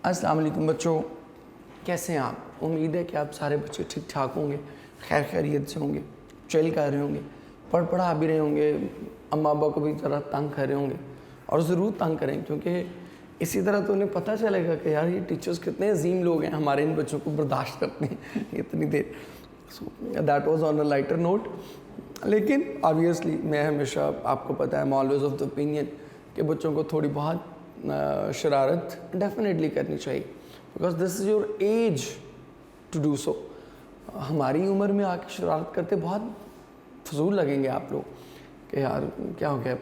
السلام علیکم بچوں، کیسے ہیں آپ؟ امید ہے کہ آپ سارے بچے ٹھیک ٹھاک ہوں گے، خیر خیریت سے ہوں گے، چل کر رہے ہوں گے، پڑھا بھی رہے ہوں گے، اماں ابا کو بھی ذرا تنگ کر رہے ہوں گے، اور ضرور تنگ کریں، کیونکہ اسی طرح تو انہیں پتہ چلے گا کہ یار یہ ٹیچرز کتنے عظیم لوگ ہیں، ہمارے ان بچوں کو برداشت کرتے ہیں اتنی دیر. So that was on a lighter note. لیکن آبویسلی میں ہمیشہ، آپ کو پتہ ہے، میں آلویز آف دا اوپینین کہ بچوں کو تھوڑی بہت شرارت ڈیفینیٹلی کرنی چاہیے، because this is your age to do so. ہماری عمر میں آ کے شرارت کرتے بہت فضول لگیں گے آپ لوگ کہ یار کیا ہو گیا،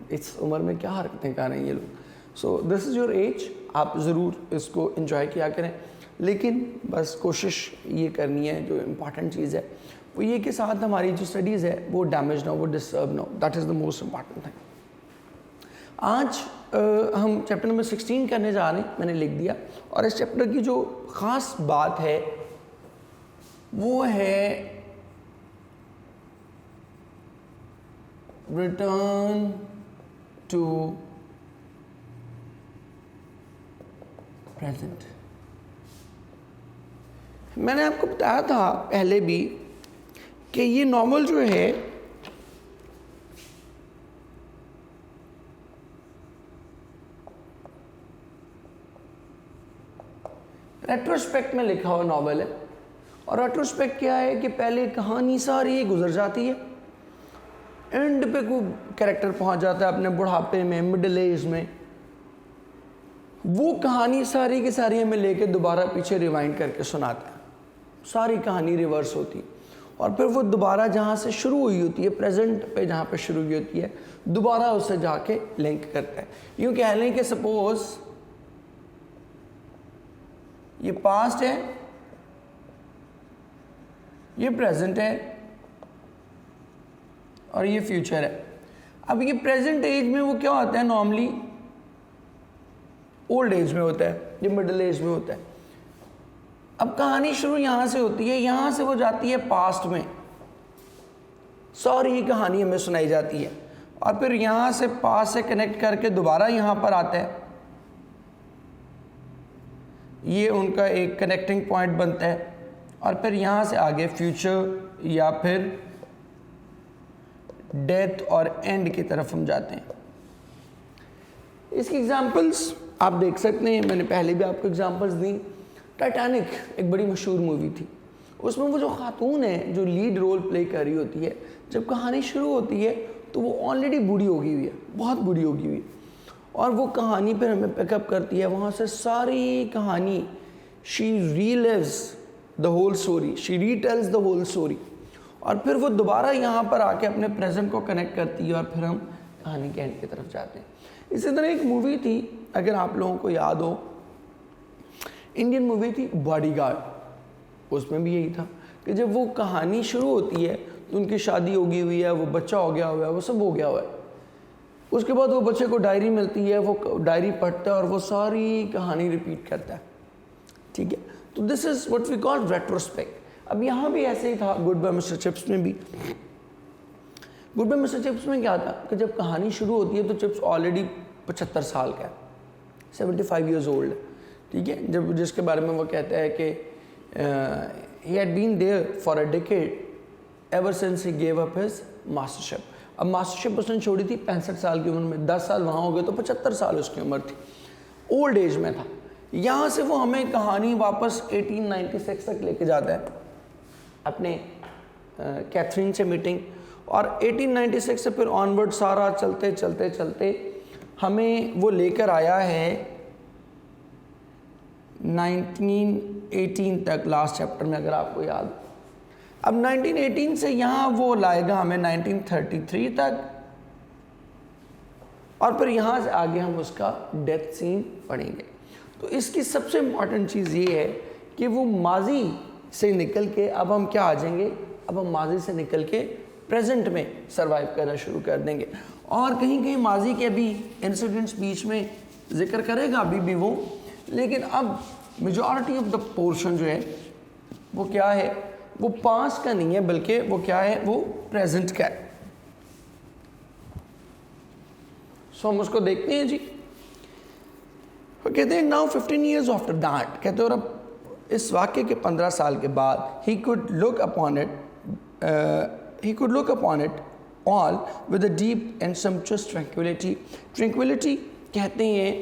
اس عمر میں کیا حرکتیں کر رہے ہیں یہ لوگ. سو دس از یور ایج، آپ ضرور اس کو انجوائے کیا کریں، لیکن بس کوشش یہ کرنی ہے، جو امپارٹنٹ چیز ہے وہ یہ کہ ساتھ ہماری جو اسٹڈیز ہے وہ ڈیمیج نہ ہو، وہ ڈسٹرب نہ ہو. That is the most important thing. آج ہم چیپٹر نمبر 16 کرنے جا رہے ہیں، میں نے لکھ دیا. اور اس چیپٹر کی جو خاص بات ہے وہ ہے ریٹرن ٹو پریزنٹ. میں نے آپ کو بتایا تھا پہلے بھی کہ یہ ناول جو ہے ریٹروسپیکٹ میں لکھا ہوا ناول ہے. اور ریٹروسپیکٹ کیا ہے کہ پہلے کہانی ساری گزر جاتی ہے، اینڈ پہ کوئی کریکٹر پہنچ جاتا ہے اپنے بڑھاپے میں، مڈل ایج میں، وہ کہانی ساری کی ساری ہمیں لے کے دوبارہ پیچھے ریوائنڈ کر کے سناتا ہے. ساری کہانی ریورس ہوتی، اور پھر وہ دوبارہ جہاں سے شروع ہوئی ہوتی ہے، پریزنٹ پہ جہاں پہ شروع ہوئی ہوتی ہے، دوبارہ اسے جا کے لنک کرتا ہے. یوں کہہ لیں کہ سپوز یہ پاسٹ ہے، یہ پریزنٹ ہے، اور یہ فیوچر ہے. اب یہ پریزنٹ ایج میں وہ کیا ہوتا ہے، نارملی اولڈ ایج میں ہوتا ہے، یہ مڈل ایج میں ہوتا ہے. اب کہانی شروع یہاں سے ہوتی ہے، یہاں سے وہ جاتی ہے پاسٹ میں، سوری کہانی ہمیں سنائی جاتی ہے، اور پھر یہاں سے پاسٹ سے کنیکٹ کر کے دوبارہ یہاں پر آتا ہے. یہ ان کا ایک کنیکٹنگ پوائنٹ بنتا ہے، اور پھر یہاں سے آگے فیوچر یا پھر ڈیتھ اور اینڈ کی طرف ہم جاتے ہیں. اس کی ایگزامپلس آپ دیکھ سکتے ہیں، میں نے پہلے بھی آپ کو ایگزامپلس دیں. ٹائٹینک ایک بڑی مشہور مووی تھی، اس میں وہ جو خاتون ہے جو لیڈ رول پلے کر رہی ہوتی ہے، جب کہانی شروع ہوتی ہے تو وہ آلریڈی بوڑھی ہو گئی ہوئی ہے، بہت بوڑھی ہو گئی ہوئی ہے، اور وہ کہانی پھر ہمیں پک اپ کرتی ہے وہاں سے ساری کہانی. She relives the whole story, she retells the whole story, اور پھر وہ دوبارہ یہاں پر آ کے اپنے پریزنٹ کو کنیکٹ کرتی ہے، اور پھر ہم کہانی کے اینڈ کی طرف جاتے ہیں. اسی طرح ایک مووی تھی، اگر آپ لوگوں کو یاد ہو، انڈین مووی تھی باڈی گارڈ. اس میں بھی یہی تھا کہ جب وہ کہانی شروع ہوتی ہے تو ان کی شادی ہو گئی ہوئی ہے، وہ بچہ ہو گیا ہوا ہے، وہ سب ہو گیا ہوا ہے. اس کے بعد وہ بچے کو ڈائری ملتی ہے، وہ ڈائری پڑھتا ہے اور وہ ساری کہانی ریپیٹ کرتا ہے. ٹھیک ہے، تو دس is what we call retrospect. اب یہاں بھی ایسے ہی تھا، گڈ بائی مسٹر چپس میں بھی. گڈ بائی مسٹر چپس میں کیا تھا کہ جب کہانی شروع ہوتی ہے تو چپس آلریڈی 75 سال کا ہے، 75 ایئرز اولڈ. ٹھیک ہے، جب جس کے بارے میں وہ کہتا ہے کہ he had been there for a decade ever since he gave up his mastership. اب ماسٹرشپ اس نے چھوڑی تھی 65 سال کی عمر میں، 10 سال وہاں ہو گئے تو 75 سال اس کی عمر تھی، اولڈ ایج میں تھا. یہاں سے وہ ہمیں کہانی واپس 1896 تک لے کے جاتا ہے، اپنے کیتھرین سے میٹنگ، اور 1896 سے پھر آنورڈ سارا چلتے چلتے چلتے ہمیں وہ لے کر آیا ہے 1918 تک، لاسٹ چیپٹر میں اگر آپ کو یاد. اب 1918 سے یہاں وہ لائے گا ہمیں 1933 تک، اور پھر یہاں سے آگے ہم اس کا ڈیتھ سین پڑھیں گے. تو اس کی سب سے امپورٹنٹ چیز یہ ہے کہ وہ ماضی سے نکل کے اب ہم کیا آ جائیں گے، اب ہم ماضی سے نکل کے پریزنٹ میں سروائیو کرنا شروع کر دیں گے. اور کہیں کہیں ماضی کے ابھی انسیڈنٹس بیچ میں ذکر کرے گا ابھی بھی وہ، لیکن اب میجورٹی آف دا پورشن جو ہے وہ کیا ہے، وہ پاسٹ کا نہیں ہے، بلکہ وہ کیا ہے، وہ پریزنٹ کا ہے. سو ہم اس کو دیکھتے ہیں جی. وہ کہتے ہیں now 15 years after that, کہتے ہیں اور اب اس واقعے کے 15 سال کے بعد he could look upon it all with a deep and sumptuous tranquility. Tranquility کہتے ہیں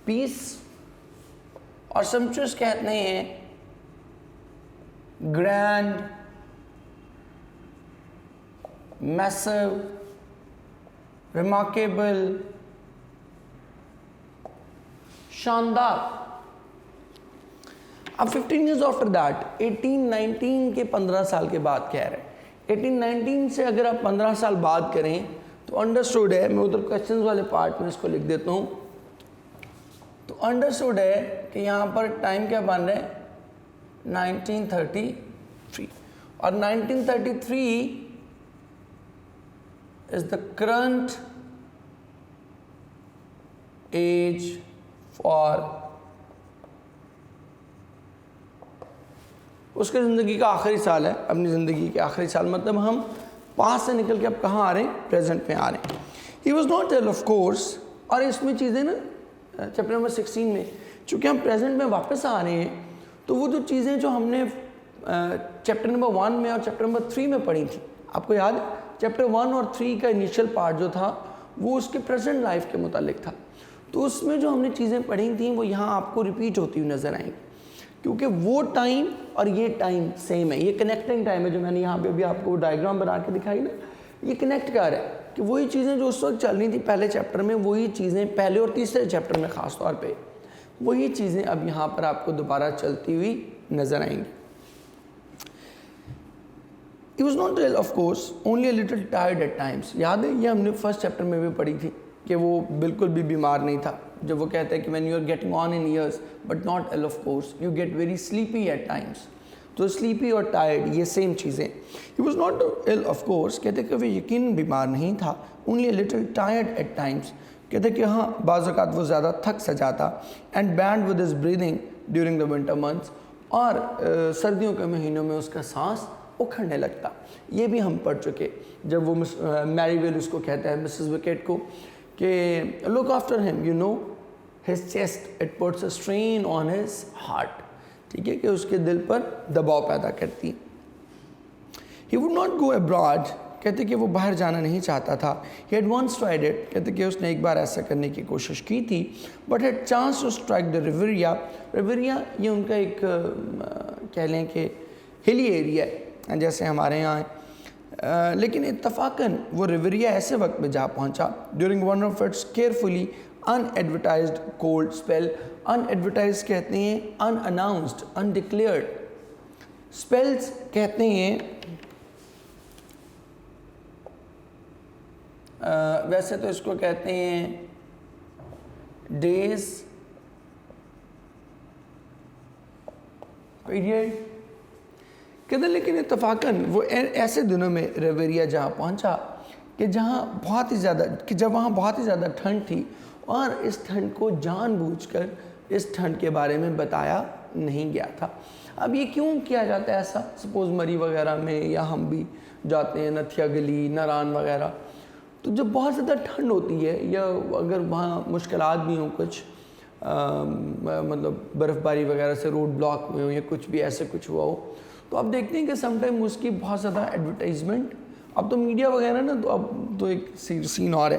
پیس، اور sumptuous کہتے ہیں گرینڈ، میسو، ریمارکیبل، شاندار. اب 15 years after that 1819 کے 15 سال کے بعد کہہ رہے ہیں. 1819 سے اگر آپ 15 سال بعد کریں تو انڈرسٹوڈ ہے، میں ادھر کوشچنز والے پارٹ میں اس کو لکھ دیتا ہوں. تو انڈرسٹوڈ ہے کہ یہاں پر ٹائم کیا بن رہا ہے 1933، اور 1933 is the current age for اس کے زندگی کا آخری سال ہے، اپنی زندگی کے آخری سال، مطلب ہم پاس سے نکل کے اب کہاں آ رہے ہیں، پریزنٹ میں آ رہے ہیں. He was not ill of course. اور اس میں چیزیں نا چیپٹر نمبر 16 میں چونکہ ہم پریزنٹ میں واپس آ رہے ہیں تو وہ جو چیزیں جو ہم نے چیپٹر نمبر 1 میں اور چیپٹر نمبر 3 میں پڑھی تھی، آپ کو یاد ہے چیپٹر 1 اور 3 کا انیشل پارٹ جو تھا وہ اس کے پریزنٹ لائف کے متعلق تھا. تو اس میں جو ہم نے چیزیں پڑھی تھیں وہ یہاں آپ کو ریپیٹ ہوتی ہوئی نظر آئیں گی، کیونکہ وہ ٹائم اور یہ ٹائم سیم ہے. یہ کنیکٹنگ ٹائم ہے جو میں نے یہاں پہ بھی آپ کو ڈائیگرام بنا کے دکھائی نا، یہ کنیکٹ کر رہا ہے کہ وہی چیزیں جو اس وقت چل رہی تھیں پہلے چیپٹر میں، وہی چیزیں پہلے اور تیسرے چیپٹر میں خاص طور پہ وہی چیزیں اب یہاں پر آپ کو دوبارہ چلتی ہوئی نظر آئیں گی. He was not ill of course, only a little tired at times. یاد ہے یہ ہم نے فرسٹ چیپٹر میں بھی پڑھی تھی کہ وہ بالکل بھی بیمار نہیں تھا. جب وہ کہتا ہے کہ when you are getting on in years but not ill of course, you get very sleepy at times. تو sleepy اور tired یہ سیم چیزیں. He was not ill of course, کہتے کہ وہ یقیناً بیمار نہیں تھا. only a little tired at times. کہتے کہ ہاں بعض اوقات وہ زیادہ تھک سا جاتا. and bad with his breathing during the winter months. اور سردیوں کے مہینوں میں اس کا سانس اکھڑنے لگتا. یہ بھی ہم پڑھ چکے جب وہ میری ویل اس کو کہتا ہے مسز وکٹ کو کہ look after him, you know his chest, it puts a strain on his heart. ٹھیک ہے کہ اس کے دل پر دباؤ پیدا کرتی. He would not go abroad. کہتے کہ وہ باہر جانا نہیں چاہتا تھا. He had once tried it. کہتے کہ اس نے ایک بار ایسا کرنے کی کوشش کی تھی. But had chance to strike the Riviera. Riviera یہ ان کا ایک کہہ لیں کہ ہلی ایریا ہے جیسے ہمارے یہاں ہے. لیکن اتفاقاً وہ ریویریا ایسے وقت میں جا پہنچا during one of its carefully unadvertised cold spell. unadvertised کہتے ہیں unannounced, undeclared. spells کہتے ہیں ویسے تو اس کو کہتے ہیں days, period. کہتے ہیں لیکن اتفاقاً وہ ایسے دنوں میں ریویریا جہاں پہنچا کہ جہاں بہت ہی زیادہ جب وہاں بہت ہی زیادہ ٹھنڈ تھی اور اس ٹھنڈ کو جان بوجھ کر اس ٹھنڈ کے بارے میں بتایا نہیں گیا تھا. اب یہ کیوں کیا جاتا ہے ایسا؟ سپوز مری وغیرہ میں یا ہم بھی جاتے ہیں نتھیا گلی، ناران وغیرہ، تو جب بہت زیادہ ٹھنڈ ہوتی ہے یا اگر وہاں مشکلات بھی ہوں کچھ مطلب برف باری وغیرہ سے روڈ بلاک ہوئے ہوں یا کچھ بھی ایسے کچھ ہوا ہو، تو آپ دیکھتے ہیں کہ سم ٹائم اس کی بہت زیادہ ایڈورٹائزمنٹ، اب تو میڈیا وغیرہ نا تو اب تو ایک سین اور ہے،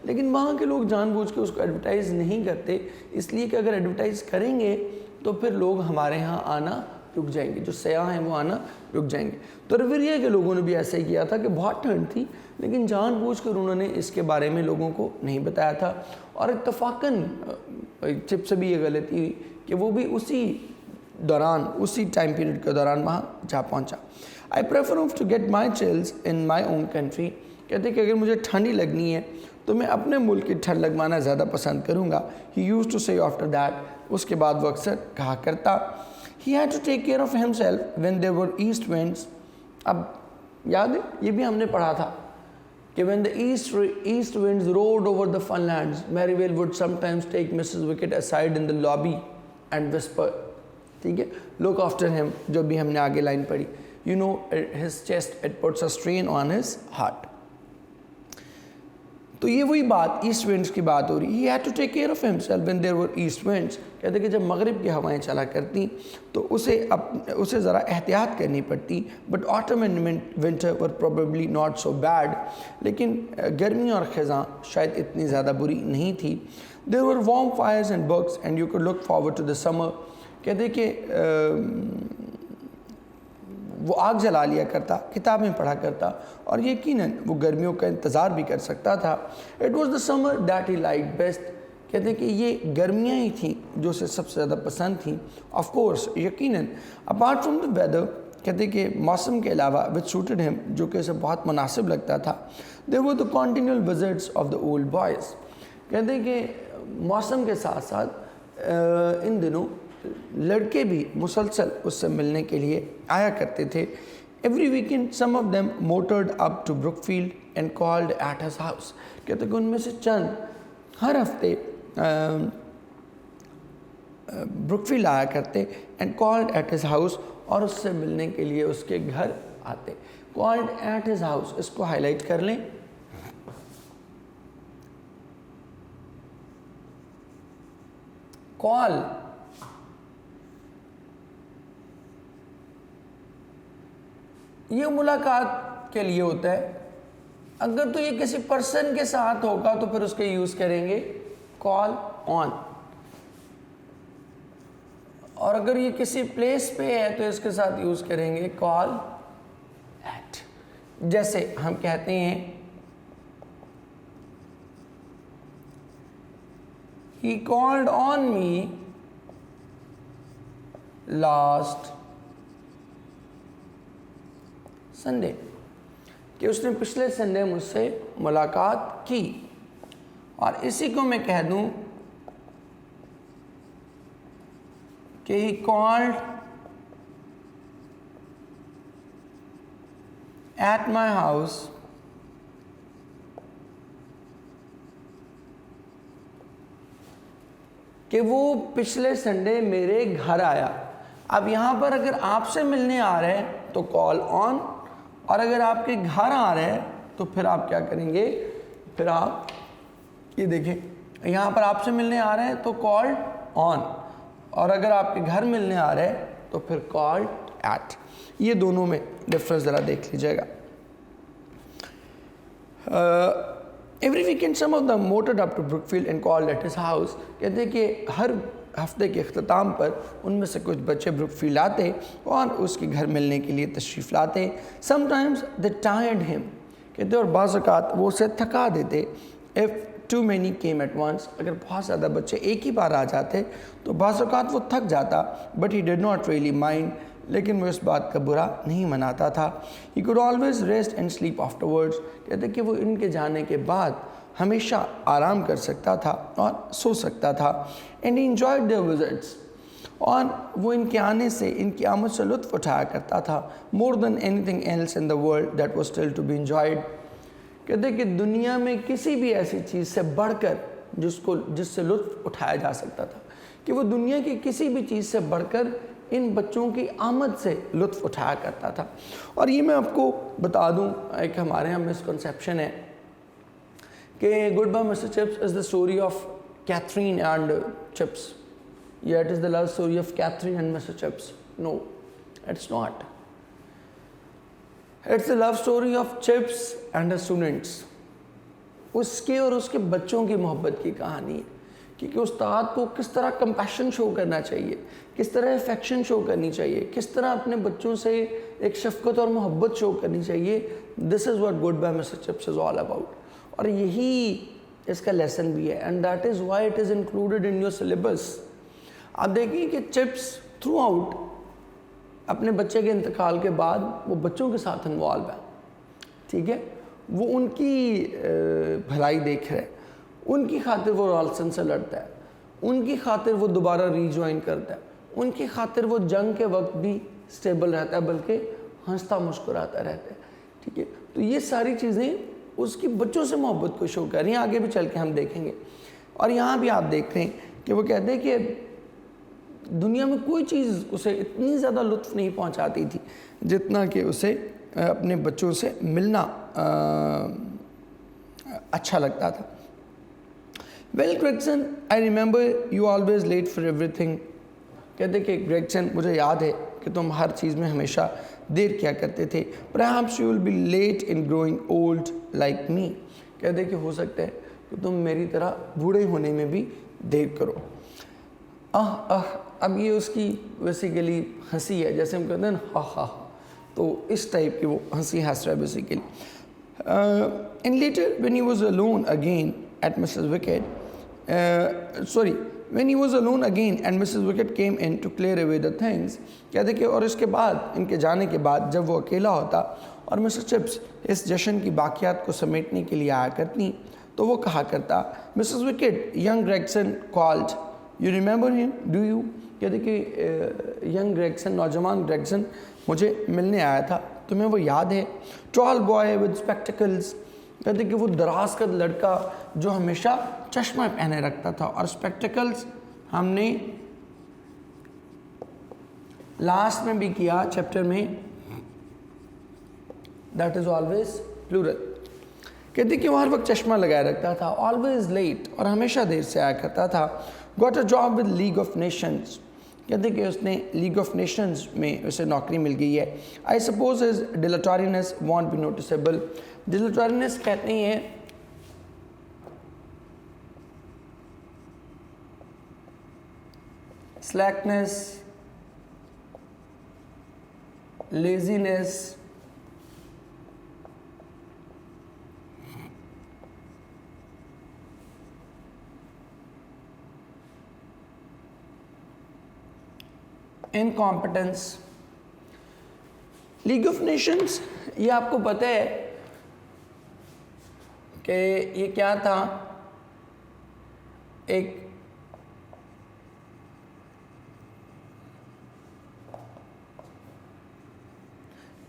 لیکن وہاں کے لوگ جان بوجھ کے اس کو ایڈورٹائز نہیں کرتے، اس لیے کہ اگر ایڈورٹائز کریں گے تو پھر لوگ ہمارے ہاں آنا رک جائیں گے، جو سیاح ہیں وہ آنا رک جائیں گے. تو ریویریا کے لوگوں نے بھی ایسا ہی کیا تھا کہ بہت ٹھنڈ تھی لیکن جان بوجھ کر انہوں نے اس کے بارے میں لوگوں کو نہیں بتایا تھا. اور اتفاقاً چپ سے بھی یہ غلطی ہوئی کہ وہ بھی اسی دوران اسی ٹائم پیریڈ کے دوران وہاں جا پہنچا. I prefer to get my chills in my own country. کہتے کہ اگر مجھے ٹھنڈی لگنی ہے تو میں اپنے ملک کی ٹھنڈ لگوانا زیادہ پسند کروں گا. He used to say after that. اس کے بعد وہ اکثر کہا کرتا. He had to take care of himself when there were east winds. اب یاد ہے یہ بھی ہم نے پڑھا تھا کہ when the east winds roared over the funlands, Merivale would sometimes take Mrs. Wickett aside in the lobby and whisper. ٹھیک ہے. لک آفٹر ہم جو بھی ہم نے آگے لائن پڑھی. You know his chest it puts a strain on his heart. تو یہ وہی بات ایسٹ ونڈس کی بات ہو رہی. He had to take care of himself when there were east winds. کہتے کہ جب مغرب کی ہوائیں چلا کرتی تو اسے ذرا احتیاط کرنی پڑتی. But autumn and winter were probably not so bad. لیکن گرمی اور خزاں شاید اتنی زیادہ بری نہیں تھی. There were warm fires and books and you could look forward to the summer. کہتے کہ وہ آگ جلا لیا کرتا, کتابیں پڑھا کرتا اور یقیناً وہ گرمیوں کا انتظار بھی کر سکتا تھا. It was the summer that he liked best. کہتے ہیں کہ یہ گرمیاں ہی تھیں جو اسے سب سے زیادہ پسند تھیں. آف کورس یقیناً اپارٹ فرام دا ویدر. کہتے ہیں کہ موسم کے علاوہ وچ سوٹڈ ہم جو کہ اسے بہت مناسب لگتا تھا. There were the continual visits of the old boys. کہتے ہیں کہ موسم کے ساتھ ساتھ ان دنوں لڑکے بھی مسلسل اس سے ملنے کے لیے آیا کرتے تھے. Every weekend some of them motored up to Brookfield and called at his house. کہتے کہ ان میں سے چند ہر ہفتے بروک فیلڈ آیا کرتے and called at his house اور اس سے ملنے کے لیے اس کے گھر آتے. کالڈ ایٹ ہز ہاؤس اس کو ہائی لائٹ کر لیں. کال یہ ملاقات کے لیے ہوتا ہے. اگر تو یہ کسی پرسن کے ساتھ ہوگا تو پھر اس کے یوز کریں گے کال آن. اور اگر یہ کسی پلیس پہ ہے تو اس کے ساتھ یوز کریں گے کال ایٹ. جیسے ہم کہتے ہیں he called on me last Sunday. کہ اس نے پچھلے سنڈے مجھ سے ملاقات کی. اور اسی کو میں کہہ دوں کہ he called at my house کہ وہ پچھلے سنڈے میرے گھر آیا. اب یہاں پر اگر آپ سے ملنے آ رہے ہیں تو کال آن, اور اگر آپ کے گھر آ رہے ہیں تو پھر آپ کیا کریں گے, پھر آپ یہ دیکھیں یہاں پر آپ سے ملنے آ رہے ہیں تو کال آن, اور اگر آپ کے گھر ملنے آ رہے ہیں تو پھر کال ایٹ. یہ دونوں میں ڈفرنس ذرا دیکھ لیجیے گا. Every weekend some of the motored up to Brookfield and called at his house. کہتے ہیں کہ ہر ہفتے کے اختتام پر ان میں سے کچھ بچے بروک فیلڈ آتے اور اس کے گھر ملنے کے لیے تشریف لاتے. سم ٹائمز دے ٹائرڈ ہم. کہتے اور بعض اوقات وہ اسے تھکا دیتے. If too many came at once. اگر بہت زیادہ بچے ایک ہی بار آ جاتے تو بعض اوقات وہ تھک جاتا. But he did not really mind. لیکن وہ اس بات کا برا نہیں مناتا تھا. He could always rest and sleep after words. کہتے کہ وہ ان کے جانے کے بعد ہمیشہ آرام کر سکتا تھا اور سو سکتا تھا. And he enjoyed their visits. اور وہ ان کے آنے سے, ان کی آمد سے لطف اٹھایا کرتا تھا. مور دین any thing else in the world that was still to be enjoyed. کہتے کہ دنیا میں کسی بھی ایسی چیز سے بڑھ کر جس سے لطف اٹھایا جا سکتا تھا, کہ وہ دنیا کی کسی بھی چیز سے بڑھ کر ان بچوں کی آمد سے لطف اٹھایا کرتا تھا. اور یہ میں آپ کو بتا دوں, ایک ہمارے یہاں مسکنسیپشن ہے کہ goodbye Mr Chips is the story of Catherine and Chips. یا it is the love story of Catherine and Mr Chips. No, it's not. It's the love story of Chips and the students. اس کے اور اس کے بچوں کی محبت کی کہانی ہے کہ استاد کو کس طرح کمپیشن شو کرنا چاہیے, کس طرح افیکشن شو کرنی چاہیے, کس طرح اپنے بچوں سے ایک شفقت اور محبت شو کرنی چاہیے. This is what goodbye Mr Chips is all about. اور یہی اس کا لیسن بھی ہے. And that is why it is included in your syllabus. آپ دیکھیں کہ چپس تھرو آؤٹ اپنے بچے کے انتقال کے بعد وہ بچوں کے ساتھ انوالو ہے. ٹھیک ہے, وہ ان کی بھلائی دیکھ رہے, ان کی خاطر وہ رالسن سے لڑتا ہے, ان کی خاطر وہ دوبارہ ری جوائن کرتا ہے, ان کی خاطر وہ جنگ کے وقت بھی سٹیبل رہتا ہے بلکہ ہنستا مسکراتا رہتا ہے. ٹھیک ہے, تو یہ ساری چیزیں اس کی بچوں سے محبت کو شو کر رہی ہیں. آگے بھی چل کے ہم دیکھیں گے. اور یہاں بھی آپ دیکھ رہے ہیں کہ وہ کہتے ہیں کہ دنیا میں کوئی چیز اسے اتنی زیادہ لطف نہیں پہنچاتی تھی جتنا کہ اسے اپنے بچوں سے ملنا اچھا لگتا تھا. Well Gregson, I remember you always late for everything. کہتے کہ گریگسن مجھے یاد ہے کہ تم ہر چیز میں ہمیشہ دیر کیا کرتے تھے. Perhaps you will be late in growing old like me. کہتے کہ ہو سکتا ہے کہ تم میری طرح بوڑھے ہونے میں بھی دیر کرو. اب یہ اس کی بیسیکلی ہنسی ہے, جیسے ہم کہتے ہیں نا ہا, تو اس ٹائپ کی وہ ہنسی ہنس رہا ہے basically. And later when he was alone again at Mrs. Wicked, when he was alone again and Mrs. Wicked came in to clear away the things, کہتے کہ اور اس کے بعد, ان کے جانے کے بعد جب وہ اکیلا ہوتا اور مسٹر چپس اس جشن کی باقیات کو سمیٹنے کے لیے آیا کرتی, تو وہ کہا کرتا, Mrs. Wicked, young Gregson called. You remember him? Do you? کہتے کہ ینگ گریگسن, نوجوان گریگسن مجھے ملنے آیا تھا, تمہیں وہ یاد ہے؟ Tall boy with spectacles. کہتے کہ وہ دراز قد لڑکا جو ہمیشہ چشمہ پہنے رکھتا تھا, اور اسپیکٹیکلز ہم نے لاسٹ میں بھی کیا چیپٹر میں, that is always plural. کہتے کہ وہ ہر وقت چشمہ لگائے رکھتا تھا, always late, اور ہمیشہ دیر سے آیا کرتا تھا. Got a job with League of Nations. کہتے کہ اس نے لیگ آف نیشنز میں اسے نوکری مل گئی ہے. I suppose his dilatoriness won't be noticeable. dilatoriness کہتے ہیں slackness, laziness, incompetence. League of nations یہ آپ کو پتہ ہے کہ یہ کیا تھا, ایک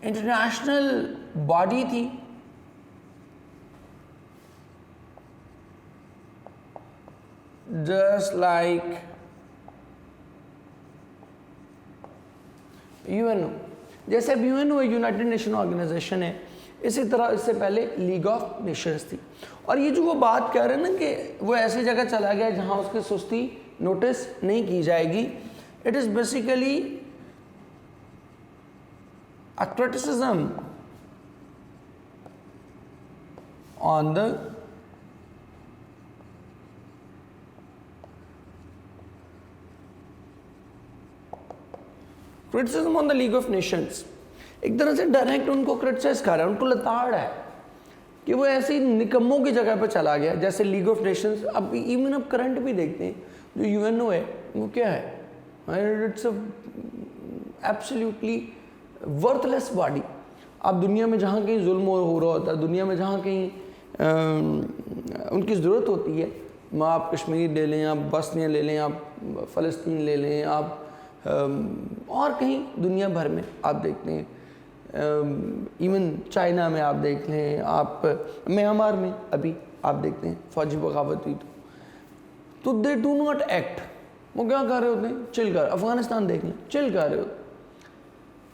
انٹرنیشنل باڈی تھی just like U N O. جیسے اب U N O United Nation Organization ہے, اسی طرح اس سے پہلے لیگ آف نیشنز تھی. اور یہ جو وہ بات کہہ رہے ہیں نا کہ وہ ایسی جگہ چلا گیا جہاں اس کی سستی نوٹس نہیں کی جائے گی, it is basically a criticism on the criticism on the League of Nations. ایک طرح سے ڈائریکٹ ان کو کرٹیسائز کر رہا ہے, ان کو لتاڑ ہے کہ وہ ایسی نکموں کی جگہ پہ چلا گیا جیسے لیگ آف نیشنز. اب ایون اب کرنٹ بھی دیکھتے ہیں جو یو این او ہے وہ کیا ہے, it's absolutely worthless body. اب دنیا میں جہاں کہیں ظلم ہو رہا ہوتا ہے, دنیا میں جہاں کہیں ان کی ضرورت ہوتی ہے, آپ کشمیر لے لیں, آپ بسنیا لے لیں, آپ فلسطین لے لیں, آپ اور کہیں دنیا بھر میں آپ دیکھتے ہیں, ایون چائنا میں آپ دیکھ لیں, آپ میانمار میں ابھی آپ دیکھتے ہیں فوجی بغاوت ہوئی تو دے ڈو ناٹ ایکٹ. وہ کیا کر رہے ہوتے ہیں, چل کر. افغانستان دیکھ لیں, چل کر رہے ہوتے.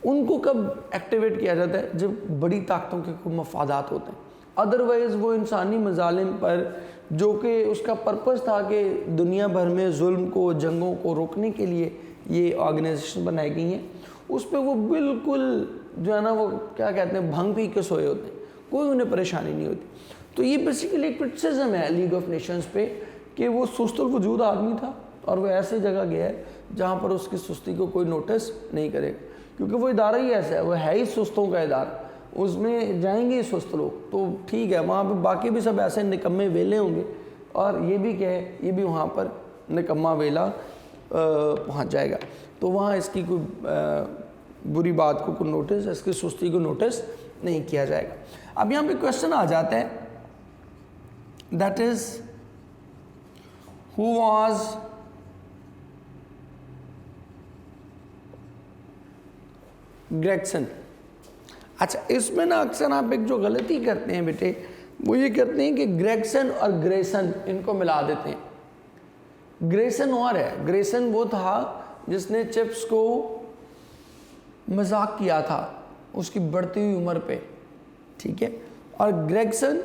ان کو کب ایکٹیویٹ کیا جاتا ہے جب بڑی طاقتوں کے کوئی مفادات ہوتے ہیں. ادروائز وہ انسانی مظالم پر جو کہ اس کا پرپس تھا کہ دنیا بھر میں ظلم کو, جنگوں کو روکنے کے لیے یہ آرگنائزیشن بنائی گئی ہیں, اس پہ وہ بالکل جو ہے نا وہ کیا کہتے ہیں بھنگ پی کے سوئے ہوتے ہیں, کوئی انہیں پریشانی نہیں ہوتی. تو یہ بیسیکلی ایک کرٹیسزم ہے لیگ آف نیشنز پہ کہ وہ سست الوجود آدمی تھا اور وہ ایسی جگہ گیا ہے جہاں پر اس کی سستی کو کوئی نوٹس نہیں کرے گا, کیونکہ وہ ادارہ ہی ایسا ہے, وہ ہے ہی سستوں کا ادارہ, اس میں جائیں گے سست لوگ تو ٹھیک ہے, وہاں پہ باقی بھی سب ایسے نکمے ویلے ہوں گے, اور یہ بھی کیا ہے, یہ بھی وہاں پر نکمہ ویلا پہنچ جائے گا. تو وہاں اس کی کوئی بری بات کو کوئی نوٹس, اس کی سستی کو نوٹس نہیں کیا جائے گا. اب یہاں پہ کوشچن آ جاتا ہے, دیٹ از ہو واز گریگسن. اچھا اس میں نا اکثر آپ ایک جو غلطی کرتے ہیں بیٹے وہ یہ کرتے ہیں کہ گریگسن اور گریسن ان کو ملا دیتے ہیں. گریسن اور ہے, گریسن وہ تھا جس نے چپس کو مذاق کیا تھا اس کی بڑھتی ہوئی عمر پہ, ٹھیک ہے. اور گریگسن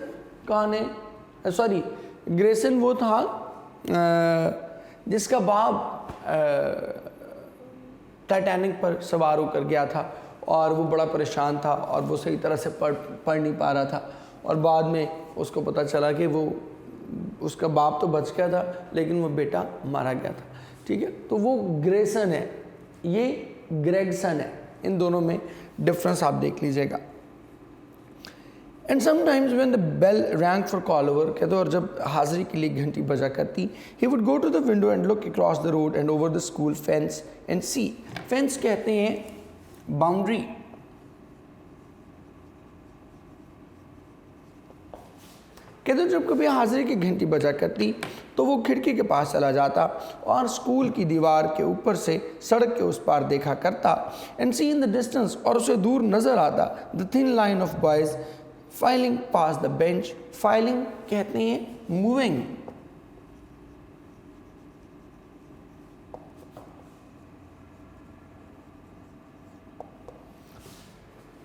کون ہے؟ سوری, گریسن وہ تھا جس کا باپ ٹائٹینک پر سوار ہو کر گیا تھا اور وہ بڑا پریشان تھا اور وہ صحیح طرح سے پڑھ نہیں پا رہا تھا, اور بعد میں اس کو پتہ چلا کہ وہ اس کا باپ تو بچ گیا تھا لیکن وہ بیٹا مارا گیا تھا, ٹھیک ہے. تو وہ گریسن ہے, یہ گریگسن ہے, ان دونوں میں ڈفرنس آپ دیکھ لیجئے گا. And sometimes when the bell rang for call over, کہتے اور جب حاضری کے لیے گھنٹی بجا کرتی, he would go to the window and look across the road and over the school fence and see. Fence کہتے ہیں باؤنڈری. کہتے جب کبھی حاضری کی گھنٹی بجا کرتی تو وہ کھڑکی کے پاس چلا جاتا اور اسکول کی دیوار کے اوپر سے سڑک کے اس پار دیکھا کرتا, and C in the distance, اور اسے دور نظر آتا the thin line of boys filing past the bench. Filing کہتے ہیں موونگ.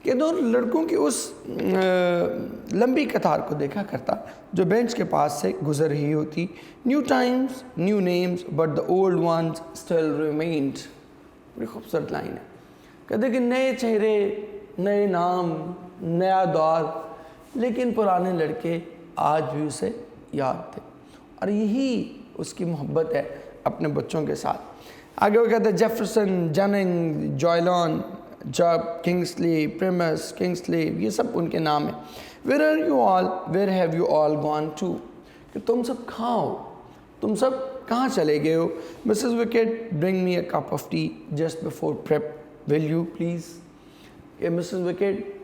کہ دو لڑکوں کی اس لمبی قطار کو دیکھا کرتا جو بینچ کے پاس سے گزر رہی ہوتی. New times new names but the old ones still remained. بڑی خوبصورت لائن ہے. کہتے کہ نئے چہرے, نئے نام, نیا دور, لیکن پرانے لڑکے آج بھی اسے یاد تھے. اور یہی اس کی محبت ہے اپنے بچوں کے ساتھ. آگے وہ کہتے ہیں جیفرسن, جننگ, جوائلان, جاب, کنگسلی, پریمس, کنگسلی, یہ سب ان کے نام ہیں. Where are you all, where have you all gone to, کہ تم سب کہاں ہو, تم سب کہاں چلے گئے ہو. Mrs Wickett bring me a cup of tea just before prep, will you please. کہ مسز وکٹ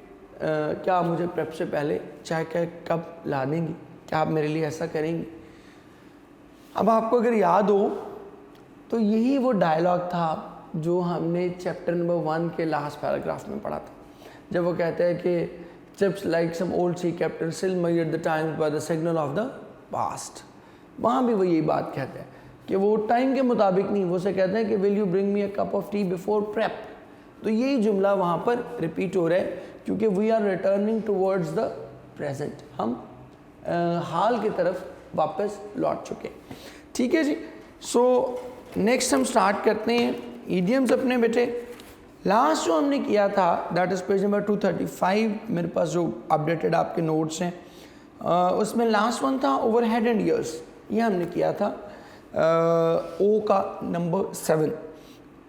کیا مجھے پریپ سے پہلے چائے کا کپ لا دیں گی, کیا آپ میرے لیے ایسا کریں گی. اب آپ کو اگر یاد ہو تو یہی وہ ڈائلاگ تھا جو ہم نے چیپٹر نمبر 1 کے لاسٹ پیراگراف میں پڑھا تھا, جب وہ کہتے ہیں کہ chips like some old sea captain still measured the times by the signal of the past. وہاں بھی وہ یہی بات کہتے ہیں کہ وہ ٹائم کے مطابق نہیں, وہ سے کہتے ہیں کہ will you bring me a cup of tea before prep. تو یہی جملہ وہاں پر ریپیٹ ہو رہا ہے کیونکہ we are returning towards the present, ہم حال کی طرف واپس لوٹ چکے. ٹھیک ہے جی. سو نیکسٹ ہم سٹارٹ کرتے ہیں ایڈیمز اپنے بیٹے. لاسٹ جو ہم نے کیا تھا دیٹ از پیج نمبر 235, میرے پاس جو اپڈیٹڈ آپ کے نوٹس ہیں اس میں لاسٹ ون تھا اوور ہیڈ اینڈ ایئرس. یہ ہم نے کیا تھا او کا نمبر 7.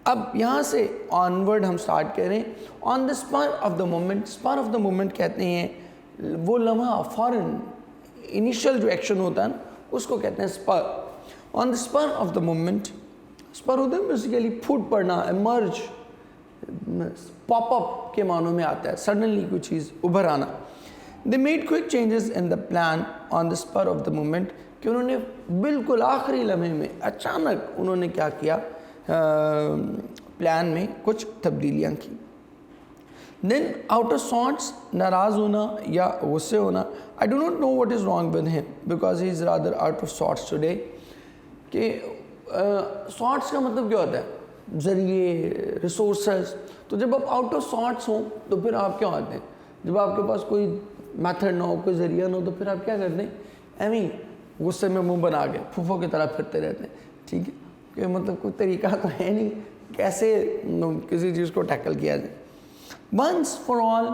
اب یہاں سے آنورڈ ہم سٹارٹ کریں on the spur of the moment. Spur of the moment کہتے ہیں وہ لمحہ فوراً انیشیل جو ایکشن ہوتا ہے نا اس کو کہتے ہیں اسپر. آن the spur of the moment, اسپر ہوتا ہے بیسیکلی پھوٹ پڑنا, ایمرج, پاپ اپ کے معنوں میں آتا ہے, سڈنلی کوئی چیز ابھر آنا. They made quick changes in the plan on the spur of the moment, کہ انہوں نے بالکل آخری لمحے میں اچانک انہوں نے کیا کیا, پلان میں کچھ تبدیلیاں کی. دین آؤٹ آف سارٹس, ناراض ہونا یا غصے ہونا. I do not know what is wrong with him because he is rather out of sorts today. کہ سارٹس کا مطلب کیا ہوتا ہے, ذریعے, ریسورسز. تو جب آپ آؤٹ آف سارٹس ہوں تو پھر آپ کیا ہوتے ہیں, جب آپ کے پاس کوئی میتھڈ نہ ہو, کوئی ذریعہ نہ ہو, تو پھر آپ کیا کرتے ہیں, ایویں غصے میں منہ بنا کے پھوپھو کی طرح پھرتے رہتے ہیں. ٹھیک ہے, کہ مطلب کوئی طریقہ تو ہے نہیں کیسے کسی چیز کو ٹیکل کیا جائے. ونس فار آل,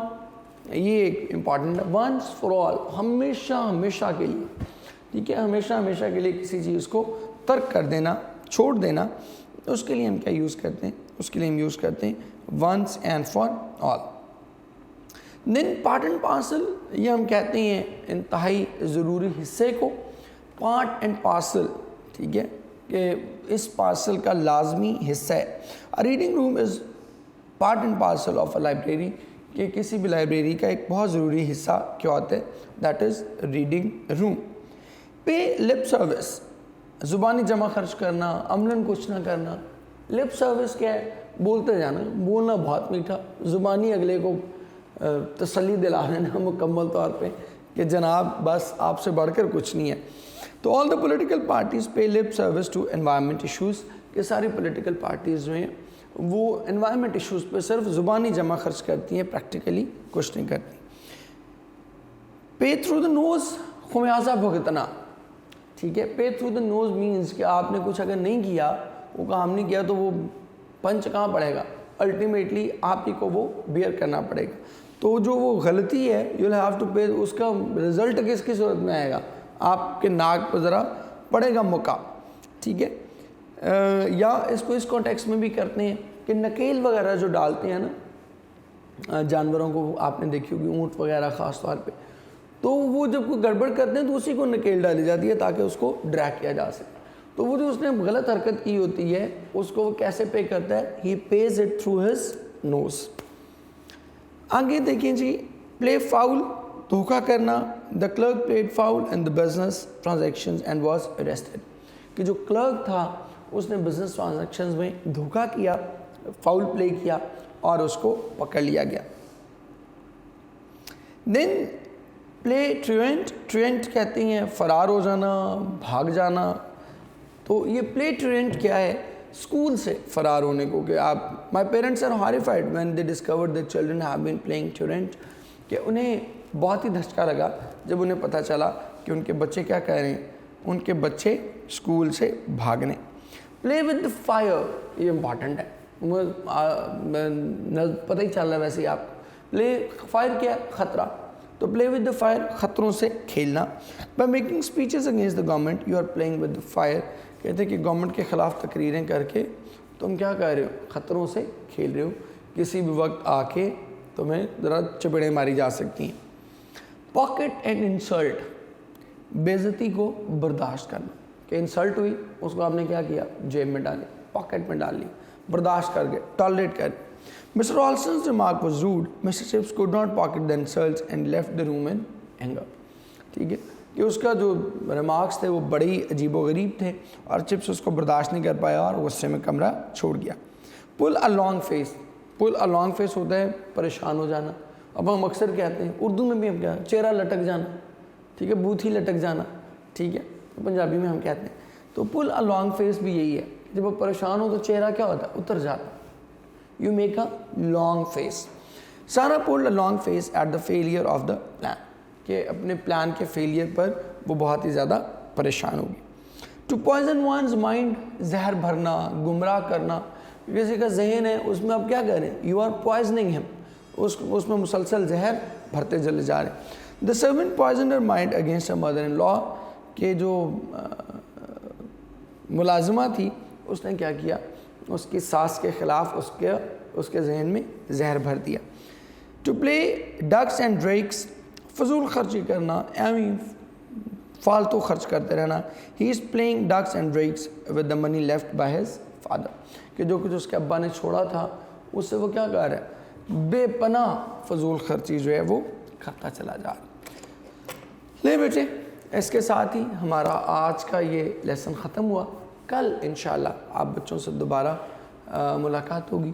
یہ ایک امپورٹنٹ ہے, ونس فار آل, ہمیشہ ہمیشہ کے لیے. ٹھیک ہے, ہمیشہ ہمیشہ کے لیے کسی چیز کو ترک کر دینا, چھوڑ دینا, اس کے لیے ہم کیا یوز کرتے ہیں, اس کے لیے ہم یوز کرتے ہیں once and for all. Then part and parcel, یہ ہم کہتے ہیں انتہائی ضروری حصے کو, پارٹ اینڈ پارسل. ٹھیک ہے, کہ اس پارسل کا لازمی حصہ ہے. Reading room is part and parcel of a library, کہ کسی بھی لائبریری کا ایک بہت ضروری حصہ کیا ہوتا ہے, that is reading room. Pay lip service, زبانی جمع خرچ کرنا, عملاً کچھ نہ کرنا. لپ سروس کیا ہے, بولتے جانا, بولنا بہت میٹھا, زبانی اگلے کو تسلی دلا دینا مکمل طور پہ کہ جناب بس آپ سے بڑھ کر کچھ نہیں ہے. تو all the political parties pay lip service to environment issues. کہ ساری پولیٹیکل پارٹیز جو ہیں وہ انوائرمنٹ ایشوز پہ صرف زبانی جمع خرچ کرتی ہیں, پریکٹیکلی کچھ نہیں کرتی. پے تھرو دا نوز, خمیازہ بھگتنا. ٹھیک ہے, پے تھرو دا نوز مینز کہ آپ نے کچھ اگر نہیں کیا, وہ کام نہیں کیا, تو وہ پنچ کہاں پڑے گا, الٹیمیٹلی آپ ہی کو وہ بیئر کرنا پڑے گا. تو جو وہ غلطی ہے you will have to pay, اس کا رزلٹ کس کی صورت میں آئے گا, آپ کے ناک پہ ذرا پڑے گا مکہ. ٹھیک ہے, یا اس کو اس کانٹیکس میں بھی کرتے ہیں کہ نکیل وغیرہ جو ڈالتے ہیں نا جانوروں کو, آپ نے دیکھی ہوگی اونٹ وغیرہ خاص طور پہ, تو وہ جب کوئی گڑبڑ کرتے ہیں تو اسی کو نکیل ڈالی جاتی ہے تاکہ اس کو ڈریگ کیا جا سکے. تو وہ جو اس نے غلط حرکت کی ہوتی ہے اس کو وہ کیسے پے کرتا ہے, he pays it through his nose. آگے دیکھیں جی, پلے فاؤل, دھوکہ کرنا. The clerk played foul in the business transactions and was arrested. کہ جو کلرک تھا اس نے بزنس ٹرانزیکشنز میں دھوکہ کیا, فاؤل پلے کیا اور اس کو پکڑ لیا گیا. دین پلے ٹریونٹ, ٹریونٹ کہتے ہیں فرار ہو جانا, بھاگ جانا. تو یہ پلے ٹریونٹ کیا ہے, اسکول سے فرار ہونے کو. کہ آپ, my parents are horrified when they discovered that children have been playing truant. کہ انہیں بہت ہی دھچکا لگا جب انہیں پتہ چلا کہ ان کے بچے کیا کہہ رہے ہیں, ان کے بچے اسکول سے بھاگنے. پلے ود فائر, یہ امپارٹنٹ ہے, پتہ ہی چل رہا ہے ویسے ہی آپ کو. پلے فائر کیا, خطرہ. تو پلے ود دا فائر, خطروں سے کھیلنا. By making speeches against the government you are playing with the fire. کہتے ہیں کہ گورنمنٹ کے خلاف تقریریں کر کے تم کیا کر رہے ہو, خطروں سے کھیل رہے ہو, کسی بھی وقت آ کے تمہیں ذرا چپڑیں ماری جا سکتی ہیں. پاکٹ اینڈ انسلٹ, بے عزتی کو برداشت کرنا. کہ انسلٹ ہوئی, اس کو آپ نے کیا کیا, جیب میں ڈالی, پاکٹ میں ڈال لی, برداشت کر گئے, ٹالریٹ کر. Mr. Olson's remark was rude. Mr. Chips could not pocket the insults and left the room in anger. ٹھیک ہے, کہ اس کا جو ریمارکس تھے وہ بڑی عجیب و غریب تھے اور چپس اس کو برداشت نہیں کر پایا اور غصے میں کمرہ چھوڑ گیا. Pull a long face, pull a long face ہوتا ہے پریشان ہو جانا. اب ہم اکثر کہتے ہیں, اردو میں بھی ہم کیا, چہرہ لٹک جانا. ٹھیک ہے, بوتھی لٹک جانا. ٹھیک ہے, پنجابی میں ہم کہتے ہیں. تو پل اے لانگ فیس بھی یہی ہے, جب آپ پریشان ہو تو چہرہ کیا ہوتا ہے, اتر جاتا. You make a long face. Sarah pulled a long face at the failure of the plan. کہ اپنے پلان کے فیلئر پر وہ بہت ہی زیادہ پریشان ہوگی. To poison one's mind, زہر بھرنا, گمراہ کرنا. کسی کا ذہن ہے اس میں آپ کیا کر رہے ہیں, you are poisoning him. اس میں مسلسل زہر بھرتے چلے جا رہے ہیں. The servant poisoned her mind against her mother-in-law. کہ جو ملازمہ تھی اس نے کیا کیا, اس کی ساس کے خلاف اس کے ذہن میں زہر بھر دیا. To play ducks and drakes, فضول خرچی کرنا, فالتو خرچ کرتے رہنا. He is playing ducks and drakes with the money left by his father. کہ جو کچھ اس کے ابا نے چھوڑا تھا اس سے وہ کیا کر رہا ہے, بے پناہ فضول خرچی جو ہے وہ کرتا چلا جا رہا. لے بیٹے, اس کے ساتھ ہی ہمارا آج کا یہ لیسن ختم ہوا. کل انشاءاللہ آپ بچوں سے دوبارہ ملاقات ہوگی.